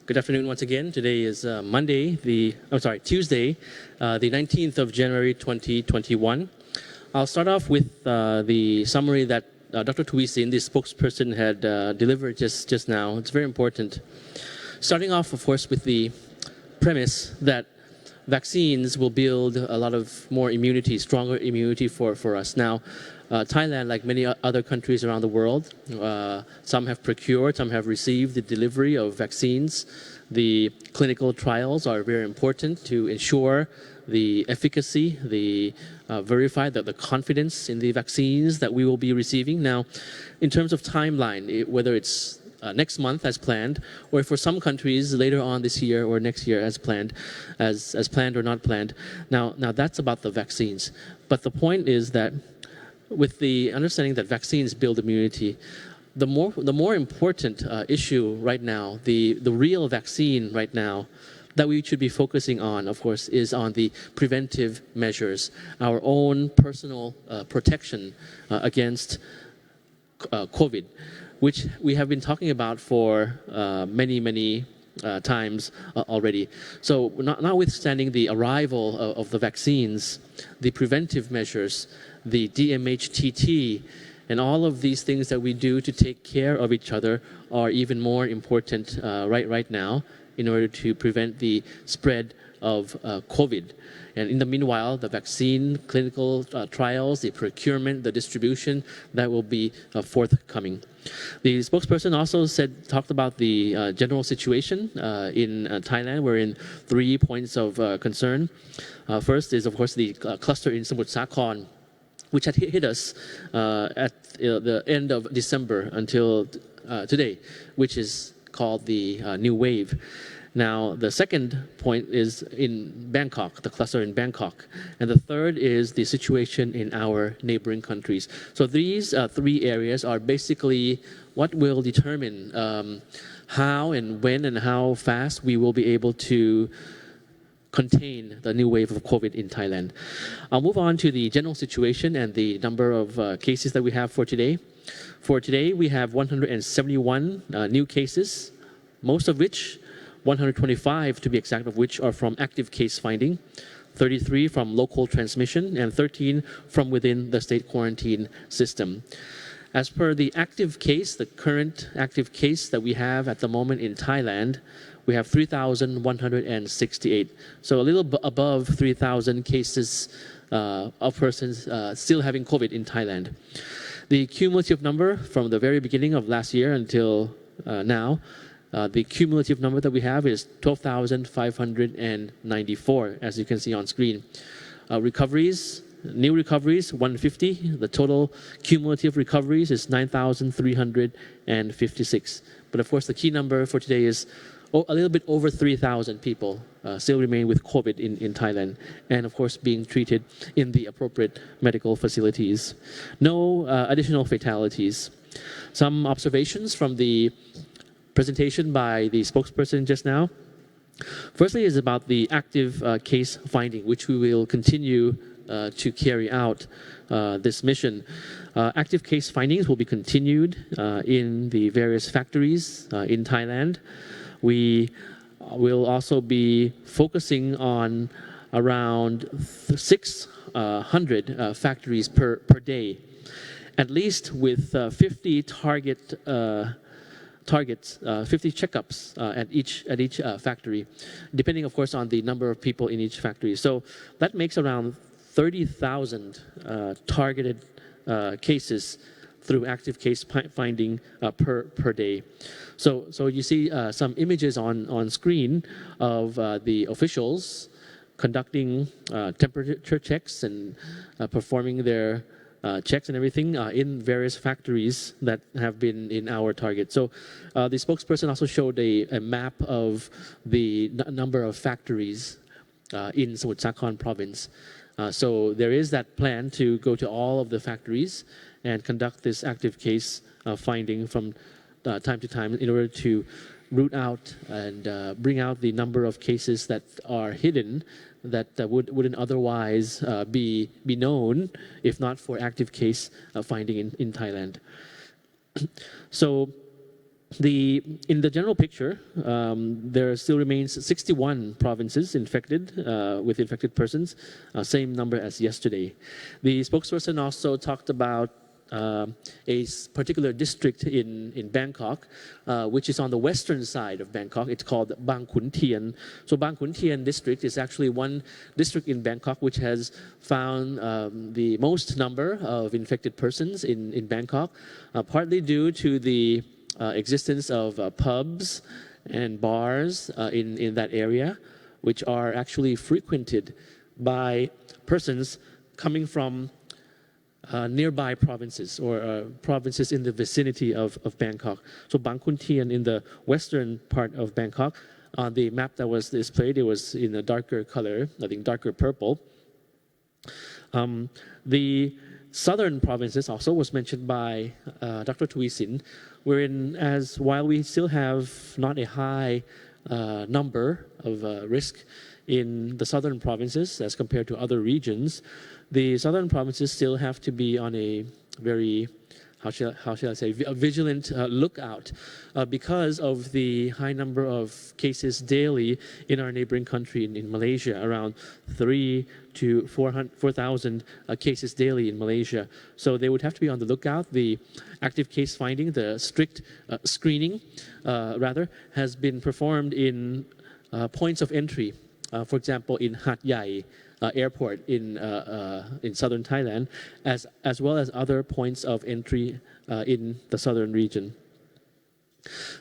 Good afternoon once again. Today is Tuesday, the 19th of January 2021. I'll start off with the summary that Dr. Tuisin, the spokesperson, had delivered just now. It's very important. Starting off, of course, with the premise that vaccines will build a lot of more immunity, stronger immunity for us. Now, Thailand, like many other countries around the world, some have procured, some have received the delivery of vaccines. The clinical trials are very important to ensure the efficacy, verify the confidence in the vaccines that we will be receiving. Now, in terms of timeline, whether it's next month as planned, or for some countries later on this year or next year as planned, as planned or not planned. Now that's about the vaccines. But the point is that with the understanding that vaccines build immunity, the more important issue right now, the real vaccine right now that we should be focusing on, of course, is on the preventive measures, our own personal protection against COVID, which we have been talking about for many times already. So notwithstanding the arrival of the vaccines, the preventive measures, the DMHTT, and all of these things that we do to take care of each other are even more important right now in order to prevent the spread of COVID. And in the meanwhile, the vaccine, clinical trials, the procurement, the distribution, that will be forthcoming. The spokesperson also talked about the general situation in Thailand. We're in 3 points of concern. First is, of course, the cluster in Samut Sakhon, which had hit us at the end of December until today, which is called the new wave. Now, the second point is in Bangkok, the cluster in Bangkok. And the third is the situation in our neighboring countries. So these 3 areas are basically what will determine how and when and how fast we will be able to contain the new wave of COVID in Thailand. I'll move on to the general situation and the number of cases that we have for today. For today, we have 171 new cases, most of which, 125 to be exact, of which are from active case finding, 33 from local transmission, and 13 from within the state quarantine system. As per the active case, the current active case that we have at the moment in Thailand, we have 3,168. So a little above 3,000 cases of persons still having COVID in Thailand. The cumulative number from the very beginning of last year until now, the cumulative number that we have is 12,594, as you can see on screen. New recoveries, 150. The total cumulative recoveries is 9,356. But of course, the key number for today is a little bit over 3,000 people still remain with COVID in Thailand, and of course being treated in the appropriate medical facilities. No additional fatalities. Some observations from the presentation by the spokesperson just now. Firstly is about the active case finding, which we will continue to carry out this mission. Active case findings will be continued in the various factories in Thailand. We will also be focusing on around 600 factories per day, at least with 50 targets, 50 checkups at each factory, depending, of course, on the number of people in each factory. So that makes around 30,000 targeted cases through active case finding per day. So you see some images on screen of the officials conducting temperature checks and performing their checks and everything in various factories that have been in our target. So the spokesperson also showed a map of the number of factories in Samut Sakhon province. So there is that plan to go to all of the factories and conduct this active case finding from time to time in order to root out and bring out the number of cases that are hidden that wouldn't otherwise be known if not for active case finding in Thailand. So In the general picture, there still remains 61 provinces infected with infected persons, same number as yesterday. The spokesperson also talked about particular district in Bangkok, which is on the western side of Bangkok. It's called Bang Khun Tien. So Bang Khun Tien district is actually one district in Bangkok which has found the most number of infected persons in Bangkok, partly due to the existence of pubs and bars in that area, which are actually frequented by persons coming from nearby provinces or provinces in the vicinity of Bangkok. So Bang Khun Tien in the western part of Bangkok, on the map that was displayed, it was in a darker color, I think darker purple. The southern provinces also was mentioned by Dr. Tuisin, wherein while we still have not a high number of risk in the southern provinces as compared to other regions, the southern provinces still have to be on a very, how shall I say, a vigilant lookout because of the high number of cases daily in our neighboring country in Malaysia, around 3,000 to 4,000 cases daily in Malaysia. So they would have to be on the lookout. The active case finding, the strict screening, has been performed in points of entry. For example, in Hat Yai airport in southern Thailand, as well as other points of entry in the southern region.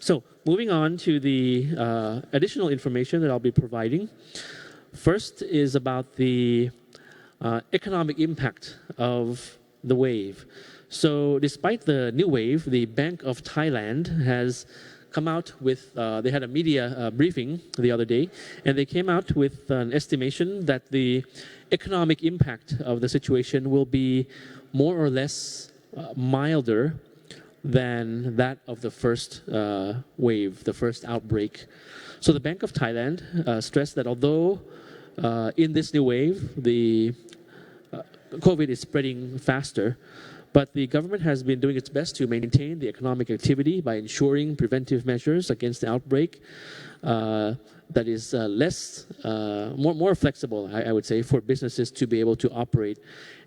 So moving on to the additional information that I'll be providing. First is about the economic impact of the wave. So despite the new wave, the Bank of Thailand has come out with, they had a media briefing the other day, and they came out with an estimation that the economic impact of the situation will be more or less milder than that of the first wave, the first outbreak. So the Bank of Thailand stressed that although in this new wave, the COVID is spreading faster, but the government has been doing its best to maintain the economic activity by ensuring preventive measures against the outbreak that is more flexible, I would say, for businesses to be able to operate.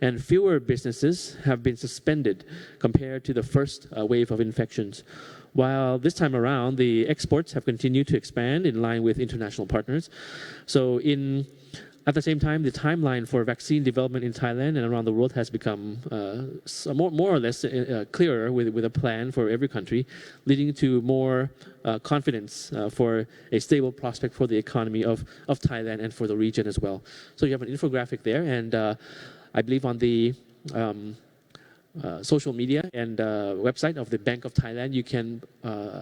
And fewer businesses have been suspended compared to the first wave of infections. While this time around, the exports have continued to expand in line with international partners. So at the same time, the timeline for vaccine development in Thailand and around the world has become more or less clearer with a plan for every country, leading to more confidence for a stable prospect for the economy of Thailand and for the region as well. So you have an infographic there, and I believe on the social media and website of the Bank of Thailand, you can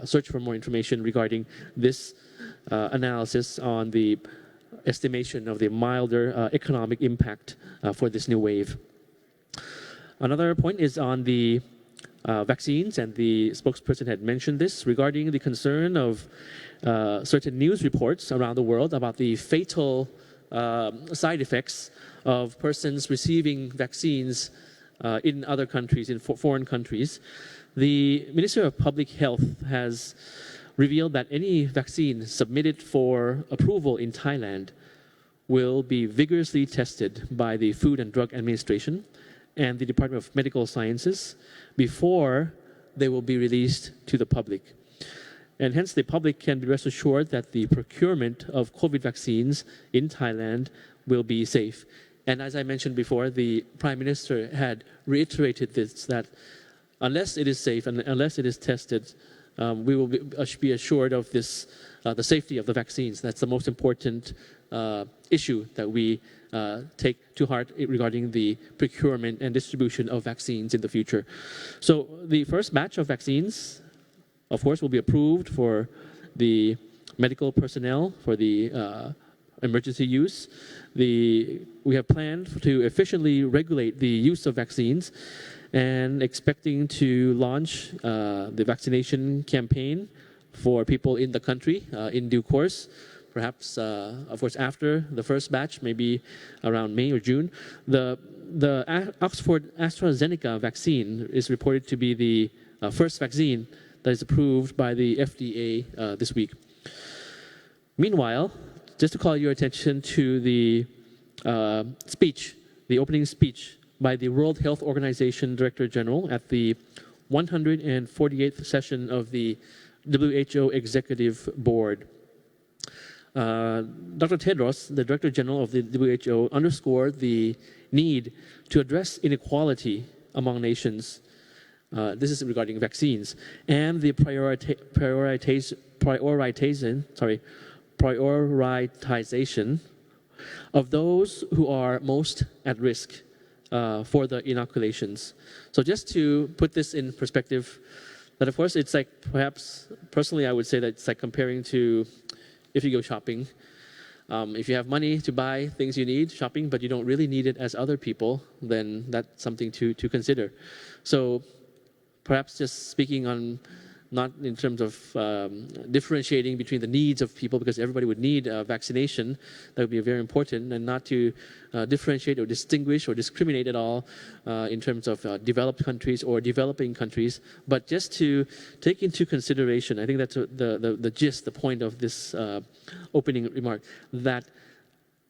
search for more information regarding this analysis on the estimation of the milder economic impact for this new wave. Another point is on the vaccines, and the spokesperson had mentioned this regarding the concern of certain news reports around the world about the fatal side effects of persons receiving vaccines in other countries, in foreign countries. The Minister of Public Health has revealed that any vaccine submitted for approval in Thailand will be vigorously tested by the Food and Drug Administration and the Department of Medical Sciences before they will be released to the public. And hence the public can be rest assured that the procurement of COVID vaccines in Thailand will be safe. And as I mentioned before, the Prime Minister had reiterated this, that unless it is safe and unless it is tested, we will be assured of this, the safety of the vaccines. That's the most important issue that we take to heart regarding the procurement and distribution of vaccines in the future. So the first batch of vaccines, of course, will be approved for the medical personnel, for the emergency use. We have planned to efficiently regulate the use of vaccines and expecting to launch the vaccination campaign for people in the country in due course, perhaps, of course, after the first batch, maybe around May or June. The Oxford AstraZeneca vaccine is reported to be the first vaccine that is approved by the FDA this week. Meanwhile, just to call your attention to the speech, the opening speech by the World Health Organization Director General at the 148th session of the WHO Executive Board. Dr. Tedros, the Director General of the WHO, underscored the need to address inequality among nations. This is regarding vaccines and the prioritization of those who are most at risk for the inoculations. So just to put this in perspective, that of course it's like, perhaps personally I would say that it's like comparing to if you go shopping. If you have money to buy things you need, shopping, but you don't really need it as other people, then that's something to consider. So perhaps just speaking on, not in terms of differentiating between the needs of people, because everybody would need vaccination, that would be very important, and not to differentiate or distinguish or discriminate at all in terms of developed countries or developing countries, but just to take into consideration, I think that's the gist, the point of this opening remark, that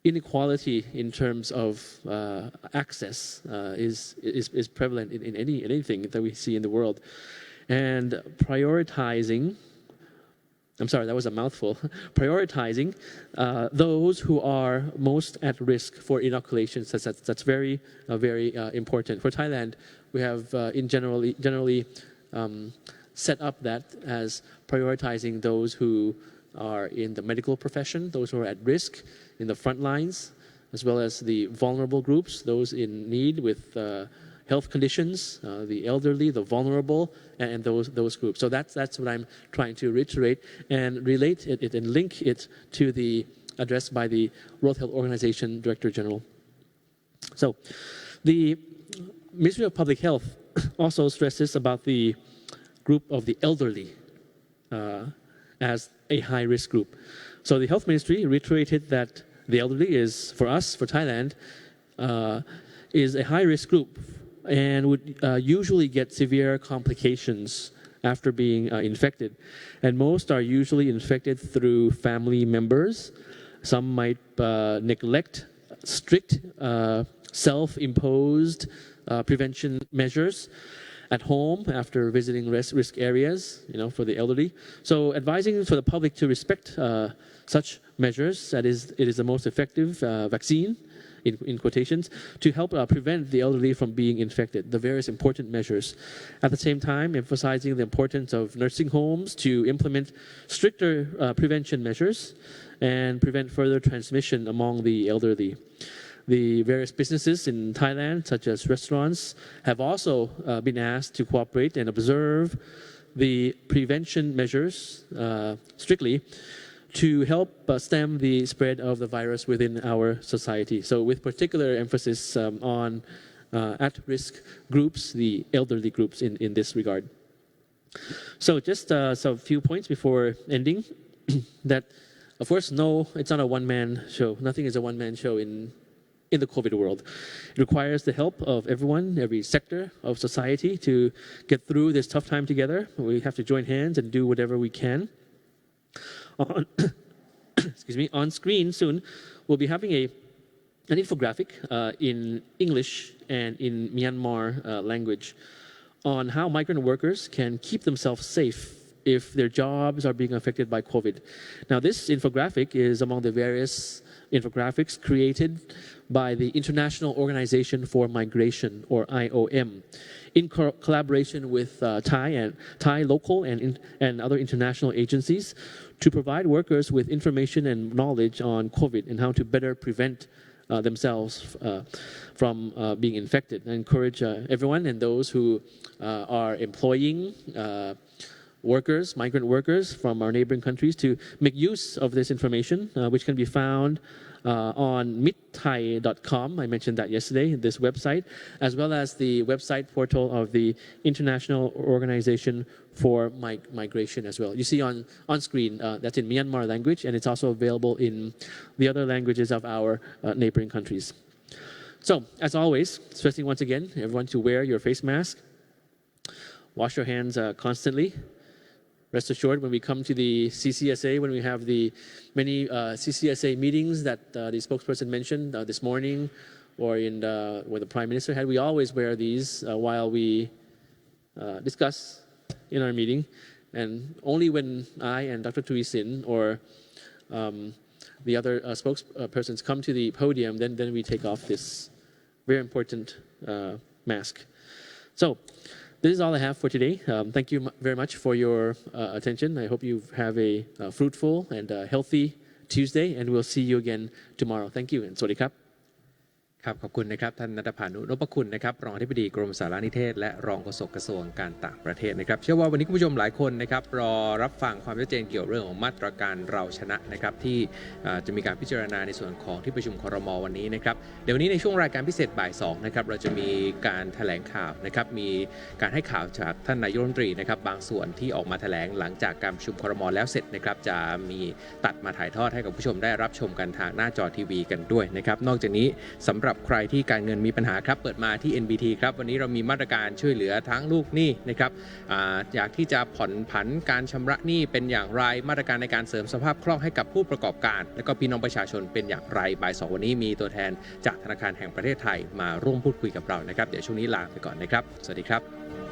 inequality in terms of access is prevalent in anything that we see in the world. And prioritizing, I'm sorry, that was a mouthful, prioritizing those who are most at risk for inoculations, that's very important. For Thailand, we have generally set up that as prioritizing those who are in the medical profession, those who are at risk in the front lines, as well as the vulnerable groups, those in need with health conditions, the elderly, the vulnerable, and those groups. So that's what I'm trying to reiterate and relate it and link it to the address by the World Health Organization Director General. So the Ministry of Public Health also stresses about the group of the elderly as a high-risk group. So the Health Ministry reiterated that the elderly is, for us, for Thailand, is a high-risk group and would usually get severe complications after being infected. And most are usually infected through family members. Some might neglect strict self-imposed prevention measures at home after visiting risk areas, for the elderly. So advising for the public to respect such measures, that is, it is the most effective vaccine, in quotations, to help prevent the elderly from being infected, the various important measures. At the same time, emphasizing the importance of nursing homes to implement stricter prevention measures and prevent further transmission among the elderly. The various businesses in Thailand, such as restaurants, have also been asked to cooperate and observe the prevention measures strictly to help stem the spread of the virus within our society. So with particular emphasis on at-risk groups, the elderly groups in this regard. So just a few points before ending. That, of course, no, it's not a one-man show. Nothing is a one-man show in the COVID world. It requires the help of everyone, every sector of society to get through this tough time together. We have to join hands and do whatever we can. On screen soon, we'll be having an infographic in English and in Myanmar language on how migrant workers can keep themselves safe if their jobs are being affected by COVID. Now, this infographic is among the various infographics created by the International Organization for Migration, or IOM, in collaboration with Thai local and other international agencies to provide workers with information and knowledge on COVID and how to better prevent themselves from being infected. I encourage everyone and those who are employing workers, migrant workers from our neighboring countries to make use of this information, which can be found on mitthai.com. I mentioned that yesterday, this website, as well as the website portal of the International Organization for Migration as well. You see on screen, that's in Myanmar language, and it's also available in the other languages of our neighboring countries. So, as always, stressing once again, everyone to wear your face mask, wash your hands constantly, rest assured, when we come to the CCSA, when we have the many CCSA meetings that the spokesperson mentioned this morning, or in where the Prime Minister had, we always wear these while we discuss in our meeting. And only when I and Dr. Tui Sin or the other spokespersons come to the podium, then we take off this very important mask. So this is all I have for today. Thank you very much for your attention. I hope you have a fruitful and healthy Tuesday, and we'll see you again tomorrow. Thank you, and สวัสดีครับครับขอบคุณนะครับท่านณัฐพานุนพคุณนะครับรองอธิบดีกรมสารนิเทศและรองโฆษกกระทรวงการต่างประเทศนะครับเชื่อว่าวันนี้คุณผู้ชมหลายคนนะครับรอรับฟังความชัดเจนเกี่ยวเรื่องของมาตรการเราชนะนะครับที่จะมีการพิจารณาในส่วนของที่ประชุมครม.วันนี้นะครับเดี๋ยววันนี้ในช่วงรายการพิเศษบ่าย2นะครับเราจะมีการแถลงข่าวนะครับมีการให้ข่าวจากท่านนายกรัฐมนตรีนะครับบางส่วนที่ออกมาแถลงหลังจากการประชุมครม.แล้วเสร็จนะครับจะมีตัดมาถ่ายทอดให้กับผู้ชมได้รับชมกันทางหน้าจอทีวีกันด้วยนะครับนอกจากนี้สำหรับใครที่การเงินมีปัญหาครับเปิดมาที่ NBT ครับวันนี้เรามีมาตรการช่วยเหลือทั้งลูกหนี้นะครับอยากที่จะผ่อนผันการชำระหนี้เป็นอย่างไรมาตรการในการเสริมสภาพคล่องให้กับผู้ประกอบการและก็พี่น้องประชาชนเป็นอย่างไรบ่าย2วันนี้มีตัวแทนจากธนาคารแห่งประเทศไทยมาร่วมพูดคุยกับเรานะครับเดี๋ยวช่วงนี้ลาไปก่อนนะครับสวัสดีครับ